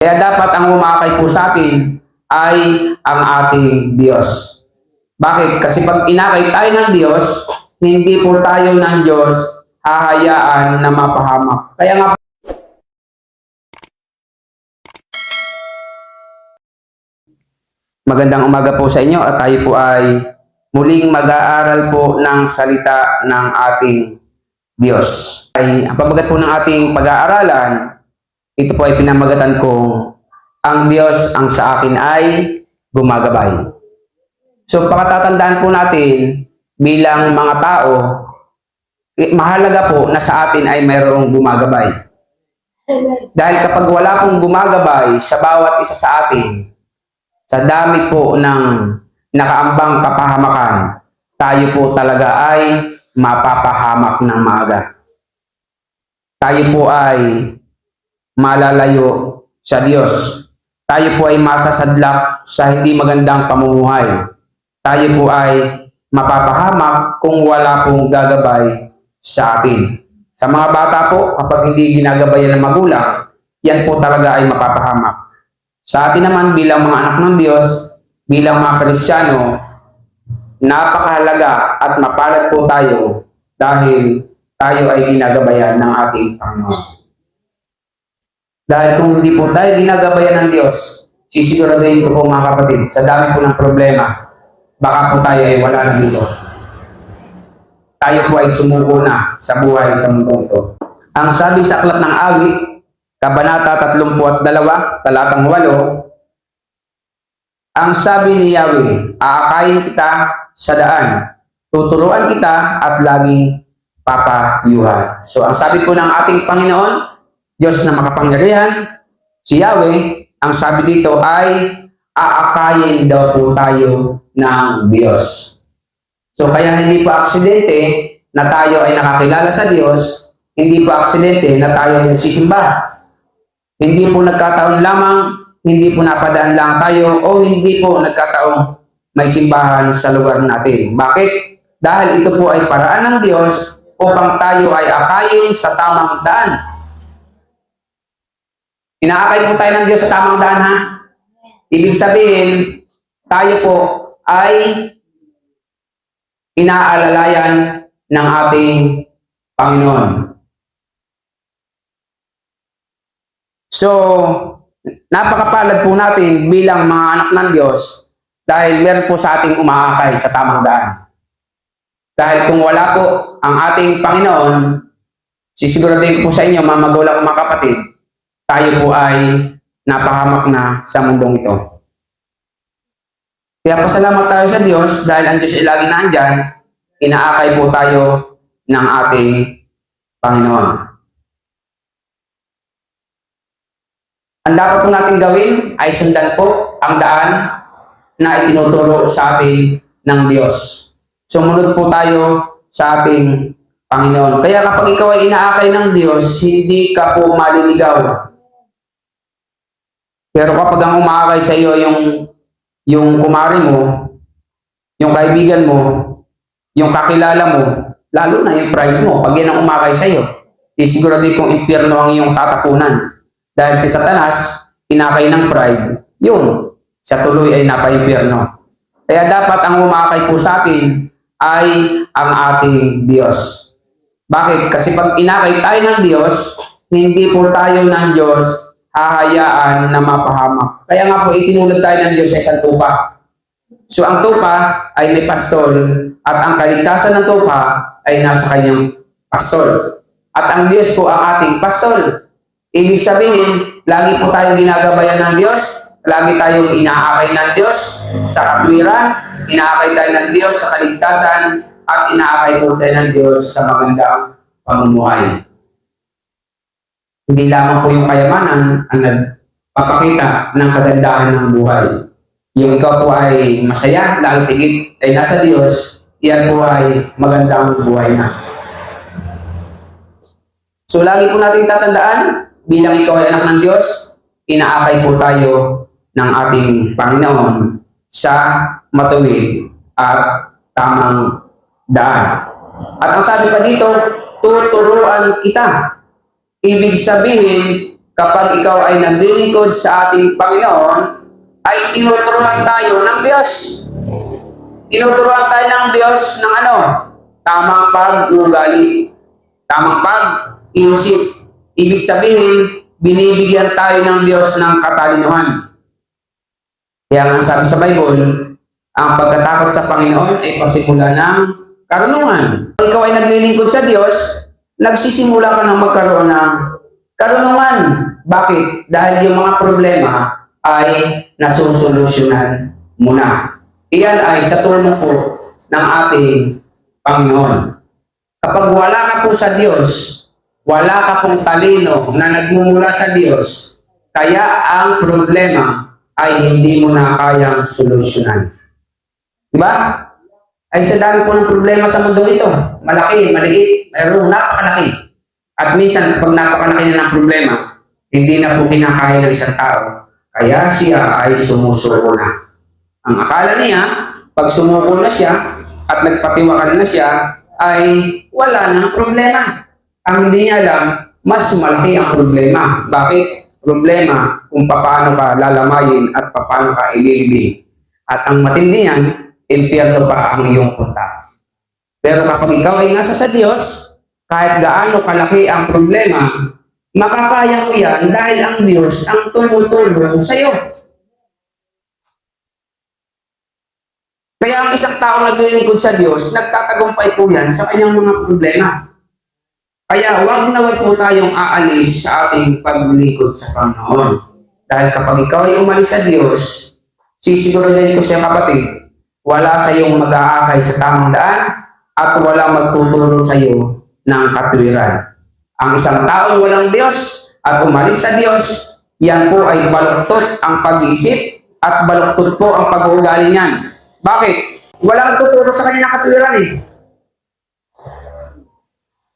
Kaya dapat ang umakay po sa atin ay ang ating Diyos. Bakit? Kasi pag inakay tayo ng Diyos, hindi po tayo ng Diyos hahayaan na mapahamak. Kaya nga magandang umaga po sa inyo at tayo po ay muling mag-aaral po ng salita ng ating Diyos. Ang pamagat po ng ating pag-aaralan, ito po ay pinamagatan kong ang Diyos ang sa akin ay gumagabay. So pakatatandaan po natin bilang mga tao, mahalaga po na sa atin ay mayroong gumagabay. Dahil kapag wala pong gumagabay sa bawat isa sa atin, sa dami po ng nakaambang kapahamakan, tayo po talaga ay mapapahamak ng maaga. Tayo po ay malalayo sa Diyos. Tayo po ay masasadlak sa hindi magandang pamumuhay. Tayo po ay mapapahamak kung wala pong gagabay sa atin. Sa mga bata po, kapag hindi ginagabayan ng magulang, yan po talaga ay mapapahamak. Sa atin naman bilang mga anak ng Diyos, bilang mga Kristiyano, napakahalaga at mapalad po tayo dahil tayo ay ginagabayan ng ating Panginoon. Dahil kung hindi po tayo ginagabayan ng Diyos, sisiguraduhin ko po mga kapatid, sa dami po ng problema, baka po tayo ay wala na dito. Tayo po ay sumuko na sa buhay sa mundong ito. Ang sabi sa Aklat ng Awit, Kabanata 32, talatang 8, ang sabi ni Yahweh, aakayin kita sa daan, tuturuan kita at laging papayuhan. So ang sabi po ng ating Panginoon, Diyos na makapangyarihan, si Yahweh, ang sabi dito ay aakayin daw po tayo ng Diyos. So kaya hindi po aksidente na tayo ay nakakilala sa Diyos, hindi po aksidente na tayo ay nagsisimba. Hindi po nagkataon lamang, hindi po napadaan lang tayo, o hindi po nagkataong may simbahan sa lugar natin. Bakit? Dahil ito po ay paraan ng Diyos upang tayo ay akayin sa tamang daan. Inaakay po tayo ng Diyos sa tamang daan, ha? Ibig sabihin, tayo po ay inaalalayan ng ating Panginoon. So, napakapalad po natin bilang mga anak ng Diyos dahil meron po sa ating umaakay sa tamang daan. Dahil kung wala po ang ating Panginoon, sisiguraduhin ko po sa inyo, mga magulang o mga kapatid, tayo po ay napahamak na sa mundong ito. Kaya pasalamat tayo sa Diyos dahil ang Diyos ay lagi nandyan, inaakay po tayo ng ating Panginoon. Ang dapat po natin gawin ay sundan po ang daan na itinuturo sa atin ng Diyos. Sumunod po tayo sa ating Panginoon. Kaya kapag ikaw ay inaakay ng Diyos, hindi ka po maliligaw. Pero kapag ang umaakay sa iyo yung kumari mo, yung kaibigan mo, yung kakilala mo, lalo na yung pride mo, pag yan ang umakay sa iyo, isiguraduhin kong impyerno ang iyong tatapunan. Dahil si Satanas, inakay ng pride, yun, sa tuloy ay napaimpyerno. Kaya dapat ang umakay po sa atin ay ang ating Diyos. Bakit? Kasi pag inakay tayo ng Diyos, hindi po tayo ng Diyos hahayaan na mapahamak. Kaya nga po itinulad tayo ng Diyos sa isang tupa. So ang tupa ay may pastol at ang kaligtasan ng tupa ay nasa kanyang pastol. At ang Diyos po ang ating pastol. Ibig sabihin, lagi po tayong ginagabayan ng Diyos, lagi tayong inaakay ng Diyos sa katwiran, inaakay tayo ng Diyos sa kaligtasan, at inaakay po tayo ng Diyos sa magandang pamumuhay. Hindi lamang po yung kayamanan ang nagpapakita ng kagandahan ng buhay. Yung ikaw po ay masaya, lalo tigit ay nasa Diyos, yan po ay magandang buhay na. So lagi po natin tatandaan, bilang ikaw ay anak ng Diyos, inaakay po tayo ng ating Panginoon sa matuwid at tamang daan. At ang sabi pa dito, tuturuan kita. Ibig sabihin, kapag ikaw ay naglilingkod sa ating Panginoon, ay tinuturuan tayo ng Diyos. Tinuturuan tayo ng Diyos ng ano? Tamang pag-ugali. Tamang pag-iisip. Ibig sabihin, binibigyan tayo ng Diyos ng katalinuhan. Kaya nga sabi sa Bible, ang pagkatakot sa Panginoon ay pasimula ng karunungan. Kung ikaw ay naglilingkod sa Diyos, nagsisimula ka ng magkaroon ng karunungan. Bakit? Dahil yung mga problema ay nasusolusyonan mo na. Iyan ay sa tulong po ng ating Panginoon. Kapag wala ka po sa Diyos, wala ka pong talino na nagmumula sa Diyos, kaya ang problema ay hindi mo na kayang solusyonan. Diba? Ay sa dami po ng problema sa mundo ito. Malaki, maliit, mayroong napakalaki. At minsan, kapag napakalaki na ng problema, hindi na po kinakaya ng isang tao. Kaya siya ay sumusuko na. Ang akala niya, pag sumuko na siya at nagpatiwakan na siya, ay wala nang problema. Ang hindi niya alam, mas malaki ang problema. Bakit? Problema kung paano ka lalamayin at paano ka ililibing. At ang matindi niyan, impyerno pa ang iyong punta. Pero kapag ikaw ay nasa sa Diyos, kahit gaano kalaki ang problema, makakaya mo yan dahil ang Diyos ang tumutulong sa iyo. Kaya ang isang tao naglilingkod sa Diyos, nagtatagumpay po yan sa kanyang mga problema. Kaya huwag na huwag po tayong aalis sa ating paglilingkod sa Panginoon. Dahil kapag ikaw ay umalis sa Diyos, sisiguraduhin ko sa kapatid, wala sa iyong mag-aakay sa tamang daan at wala magtutulong sa iyo ng katwiran. Ang isang taong walang Diyos at umalis sa Diyos, yan po ay baluktot ang pag-iisip at baluktot po ang pag-uugali niyan. Bakit? Walang tutulong sa kanya ng katwiran eh.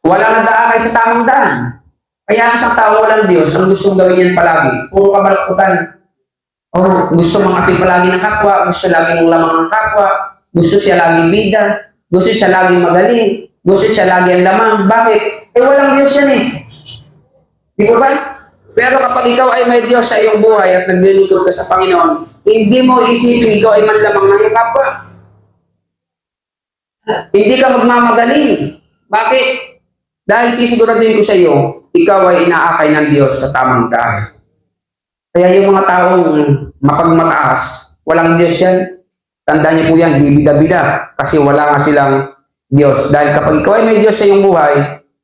Walang nag-aakay sa tamang daan. Kaya ang isang tao walang Diyos, ang gustong gawin yan palagi, puro kabaluktutan. O gusto mangapi palagi ng kapwa, gusto laging lamang ng kapwa, gusto siya laging bida, gusto siya laging magaling, gusto siya laging lamang. Bakit? Walang Diyos yan eh. Di ba ba? Pero kapag ikaw ay may Diyos sa iyong buhay at naglilingkod ka sa Panginoon, hindi mo isipin ikaw ay manlamang ng iyong kapwa. Hindi ka magmamagaling. Bakit? Dahil sisiguraduhin ko sa iyo, ikaw ay inaakay ng Diyos sa tamang daan. Kaya yung mga taong mapagmataas, walang Diyos yan. Tandaan niyo po yan, bibida-bida. Kasi wala nga silang Diyos. Dahil kapag ikaw ay may Diyos sa iyong buhay,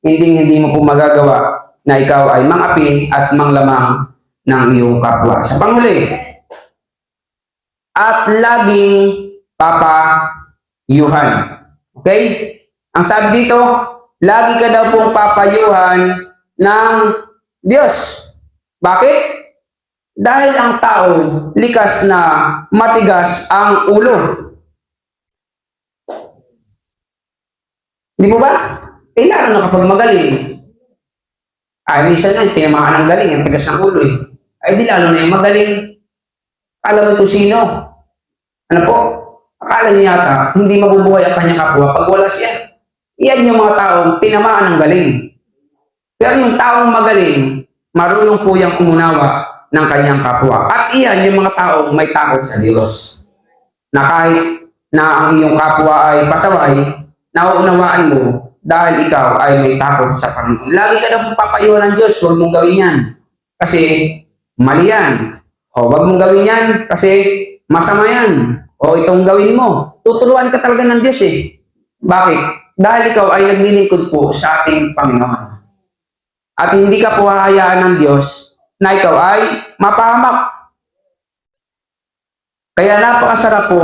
hindi mo po magagawa na ikaw ay mangapi at manglamang ng iyong kapwa. Sa panghuli, at laging papayuhan. Okay? Ang sabi dito, lagi ka daw pong papayuhan ng Diyos. Bakit? Dahil ang tao, likas na matigas ang ulo. Di mo ba? Lalo na kapag magaling. Ay, minsan nga, tinamaan ng galing, ang tigas ng ulo eh. Ay, di lalo na yung magaling. Alam mo kung sino? Ano po? Akala niya yata, hindi mabubuhay ang kanyang kapwa pag wala siya. Iyan yung mga taong tinamaan ng galing. Pero yung taong magaling, marunong po yung umunawa ng kanyang kapwa. At iyan yung mga taong may takot sa Diyos. Na kahit na ang iyong kapwa ay pasaway, nauunawaan mo dahil ikaw ay may takot sa Panginoon. Lagi ka na papayuhan ng Diyos, huwag mong gawin yan. Kasi mali yan. O huwag mong gawin yan kasi masama yan. O itong gawin mo. Tuturuan ka talaga ng Diyos eh. Bakit? Dahil ikaw ay naglilingkod po sa ating Panginoon. At hindi ka po hahayaan ng Diyos na ikaw ay mapahamak. Kaya napakasarap po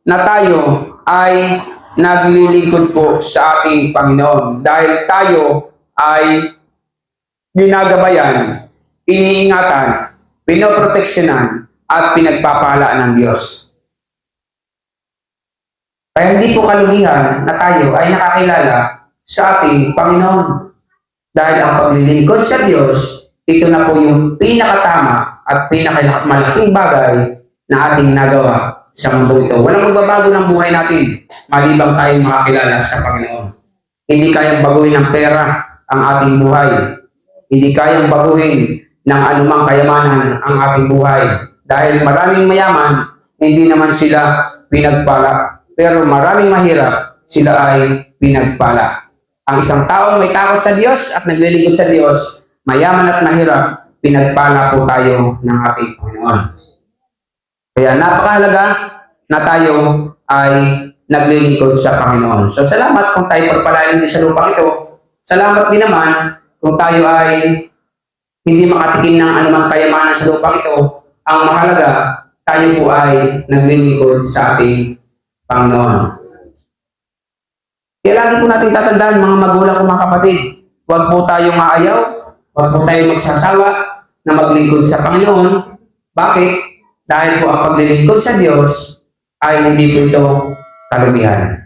na tayo ay naglilingkod po sa ating Panginoon. Dahil tayo ay ginagabayan, iniingatan, pinoproteksyonan, at pinagpapahalaan ng Diyos. Kaya hindi po kalugihan na tayo ay nakakilala sa ating Panginoon. Dahil ang paglilingkod sa Diyos, ito na po yung pinakatama at pinakamalaking bagay na ating nagawa sa mundo ito. Walang magbabago ng buhay natin malibang tayo makakilala sa Panginoon. Hindi kayang baguhin ng pera ang ating buhay. Hindi kayang baguhin ng anumang kayamanan ang ating buhay. Dahil maraming mayaman, hindi naman sila pinagpala. Pero maraming mahirap, sila ay pinagpala. Ang isang taong may takot sa Diyos at naglilingkod sa Diyos, mayaman at mahirap, pinagpala po tayo ng ating Panginoon. Kaya napakahalaga na tayo ay naglilingkod sa Panginoon. So salamat kung tayo pagpalain din sa lupang ito. Salamat din naman kung tayo ay hindi makatikim ng anumang kayamanan sa lupang ito. Ang mahalaga, tayo po ay naglilingkod sa ating Panginoon. Kaya lagi po natin tatandaan, mga magulang ko, mga kapatid, huwag po tayong maayaw, huwag po tayong magsasawa na maglingkod sa Panginoon. Bakit? Dahil po ang paglilingkod sa Diyos ay hindi po ito kalugihan.